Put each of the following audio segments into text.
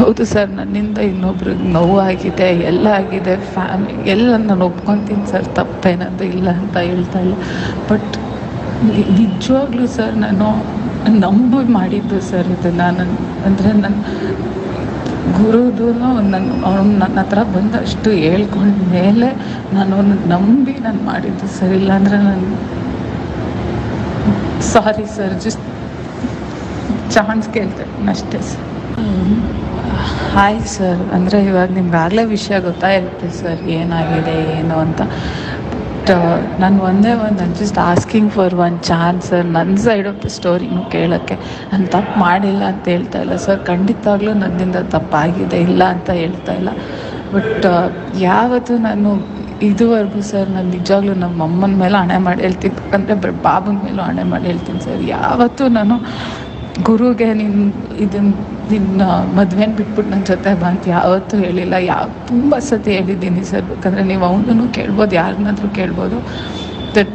ಹೌದು ಸರ್, ನನ್ನಿಂದ ಇನ್ನೊಬ್ರಿಗೆ ನೋವಾಗಿದೆ, ಎಲ್ಲ ಆಗಿದೆ, ಎಲ್ಲ ನಾನು ಒಪ್ಕೊತೀನಿ ಸರ್, ತಪ್ಪೇನದು ಇಲ್ಲ ಅಂತ ಹೇಳ್ತಾ ಇಲ್ಲ. ಬಟ್ ನಿಜವಾಗ್ಲೂ ಸರ್ ನಾನು ನಂಬಿ ಮಾಡಿದ್ದು ಸರ್ ಇದು. ನಾನು ಅಂದರೆ ನನ್ನ ಗುರುದು ಅವ್ನು ನನ್ನ ಹತ್ರ ಬಂದಷ್ಟು ಹೇಳ್ಕೊಂಡ ಮೇಲೆ ನಾನು ಅವನ್ನ ನಂಬಿ ನಾನು ಮಾಡಿದ್ದು ಸರ್. ಇಲ್ಲಾಂದರೆ ನಾನು ಸಾರಿ ಸರ್, ಜಸ್ಟ್ ಚಾನ್ಸ್ ಕೇಳ್ತೆ ಅಷ್ಟೇ ಸರ್. ಹಾಯ್ ಸರ್, ಅಂದರೆ ಇವಾಗ ನಿಮ್ಗಾಗಲೇ ವಿಷಯ ಗೊತ್ತಾಗಿರುತ್ತೆ ಸರ್ ಏನಾಗಿದೆ ಏನು ಅಂತ. ಬಟ್ ನಾನು just asking for one chance sir, ನನ್ನ ಸೈಡ್ ಆಫ್ ದ ಸ್ಟೋರಿನೂ ಕೇಳೋಕ್ಕೆ. ನಾನು ತಪ್ಪು ಮಾಡಿಲ್ಲ ಅಂತ ಹೇಳ್ತಾ ಇಲ್ಲ ಸರ್, ಖಂಡಿತವಾಗ್ಲೂ ನನ್ನಿಂದ ತಪ್ಪಾಗಿದೆ, ಇಲ್ಲ ಅಂತ ಹೇಳ್ತಾ ಇಲ್ಲ. ಬಟ್ ಯಾವತ್ತೂ ನಾನು ಇದುವರೆಗೂ ಸರ್, ನಾನು ನಿಜವಾಗ್ಲೂ ನಮ್ಮ ಅಮ್ಮನ ಮೇಲೆ ಹಣೆ ಮಾಡಿ ಹೇಳ್ತೀನಿ, ಅಂದರೆ ಬಾಬನ ಮೇಲೂ ಹಣೆ ಮಾಡಿ ಹೇಳ್ತೀನಿ ಸರ್, ಯಾವತ್ತೂ ನಾನು ಗುರುಗೆ ನಿನ್ನ ಮದುವೆನ ಬಿಟ್ಬಿಟ್ಟು ನನ್ನ ಜೊತೆ ಬಂತು ಯಾವತ್ತೂ ಹೇಳಿಲ್ಲ. ತುಂಬ ಸತಿ ಹೇಳಿದ್ದೀನಿ ಸರ್, ಬೇಕಂದರೆ ನೀವು ಅವನೂ ಕೇಳ್ಬೋದು, ಯಾರನ್ನಾದ್ರೂ ಕೇಳ್ಬೋದು. ದಟ್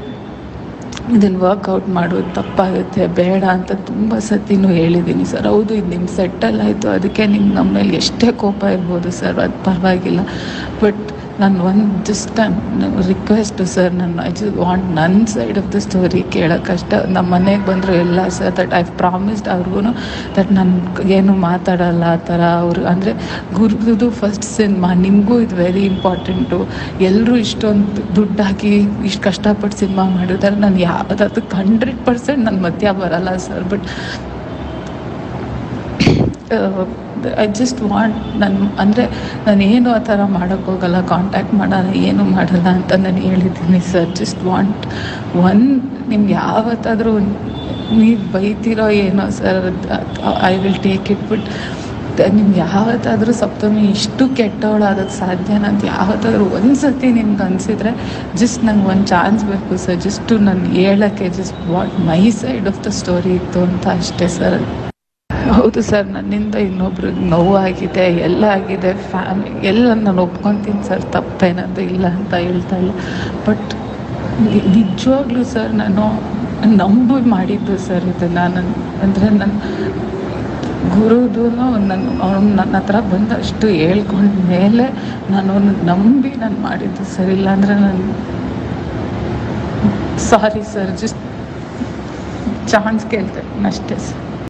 ಇದನ್ನು ವರ್ಕೌಟ್ ಮಾಡೋದು ತಪ್ಪಾಗುತ್ತೆ, ಬೇಡ ಅಂತ ತುಂಬ ಸತಿನೂ ಹೇಳಿದ್ದೀನಿ ಸರ್. ಹೌದು, ಇದು ನಿಮ್ಮ ಸೆಟ್ಟಲ್ ಆಯಿತು, ಅದಕ್ಕೆ ನಿಮ್ಗೆ ನಮ್ಮ ಮೇಲೆ ಎಷ್ಟೇ ಕೋಪ ಇರ್ಬೋದು ಸರ್, ಅದು ಪರವಾಗಿಲ್ಲ. ಬಟ್ ನಾನು just request sir, I just want ನನ್ನ ಸೈಡ್ ಆಫ್ ದ ಸ್ಟೋರಿ ಕೇಳೋಕ್ಕಷ್ಟೇ. ನಮ್ಮ ಮನೆಗೆ ಬಂದರು ಎಲ್ಲ ಸರ್, ದಟ್ ಐ ಪ್ರಾಮಿಸ್ಡ್ ಅವ್ರಿಗೂ ದಟ್ ನಾನು ಏನು ಮಾತಾಡೋಲ್ಲ ಆ ಥರ. ಅವರು ಅಂದರೆ ಗುರುದು ಫಸ್ಟ್ ಸಿನಿಮಾ, ನಿಮಗೂ ಇದು ವೆರಿ ಇಂಪಾರ್ಟೆಂಟು. ಎಲ್ಲರೂ ಇಷ್ಟೊಂದು ದುಡ್ಡು ಹಾಕಿ ಇಷ್ಟು ಕಷ್ಟಪಟ್ಟು ಸಿನಿಮಾ ಮಾಡಿದ್ದಾರೆ, ನಾನು ಯಾವುದಕ್ಕೆ 100% ನನ್ನ ಮಧ್ಯ ಬರಲ್ಲ sir. But I just want ನಾನೇನು ಆ ಥರ ಮಾಡೋಕ್ಕೋಗಲ್ಲ, ಕಾಂಟ್ಯಾಕ್ಟ್ ಮಾಡಲ್ಲ, ಏನು ಮಾಡಲ್ಲ ಅಂತ ನಾನು ಹೇಳಿದ್ದೀನಿ ಸರ್. ಜಸ್ಟ್ ವಾಂಟ್ ನಿಮ್ಗೆ ಯಾವತ್ತಾದರೂ ನೀವು ಬೈತಿರೋ ಏನೋ sir, I will take it. But ನಿಮ್ಗೆ ಯಾವತ್ತಾದರೂ ಸಪ್ತಮಿ ಇಷ್ಟು ಕೆಟ್ಟವಳಾಗೋಕ್ಕೆ ಸಾಧ್ಯನಾ ಅಂತ ಯಾವತ್ತಾದರೂ ಒಂದು ಸತಿ ನಿಮ್ಗೆ ಅನಿಸಿದ್ರೆ ಜಸ್ಟ್ ನಂಗೆ ಒಂದು ಚಾನ್ಸ್ ಬೇಕು ಸರ್, ಜಸ್ಟು ನಾನು ಹೇಳೋಕ್ಕೆ, just what my side of the story ಇತ್ತು ಅಂತ ಅಷ್ಟೇ ಸರ್. ಹೌದು ಸರ್, ನನ್ನಿಂದ ಇನ್ನೊಬ್ರಿಗೆ ನೋವಾಗಿದೆ, ಎಲ್ಲ ಆಗಿದೆ, ಎಲ್ಲ ನಾನು ಒಪ್ಕೊತೀನಿ ಸರ್, ತಪ್ಪೇನದು ಇಲ್ಲ ಅಂತ ಹೇಳ್ತಾ ಇಲ್ಲ. ಬಟ್ ನಿಜವಾಗ್ಲೂ ಸರ್ ನಾನು ನಂಬಿ ಮಾಡಿದ್ದು ಸರ್ ಇದು. ನಾನು ಅಂದರೆ ನನ್ನ ಗುರುದು ಅವ್ನು ನನ್ನ ಹತ್ರ ಬಂದಷ್ಟು ಹೇಳ್ಕೊಂಡ ಮೇಲೆ ನಾನು ಅವನ್ನ ನಂಬಿ ನಾನು ಮಾಡಿದ್ದು ಸರ್. ಇಲ್ಲಾಂದರೆ ನಾನು ಸಾರಿ ಸರ್, ಜಸ್ಟ್ ಚಾನ್ಸ್ ಕೇಳ್ತೆ ಅಷ್ಟೇ ಸರ್.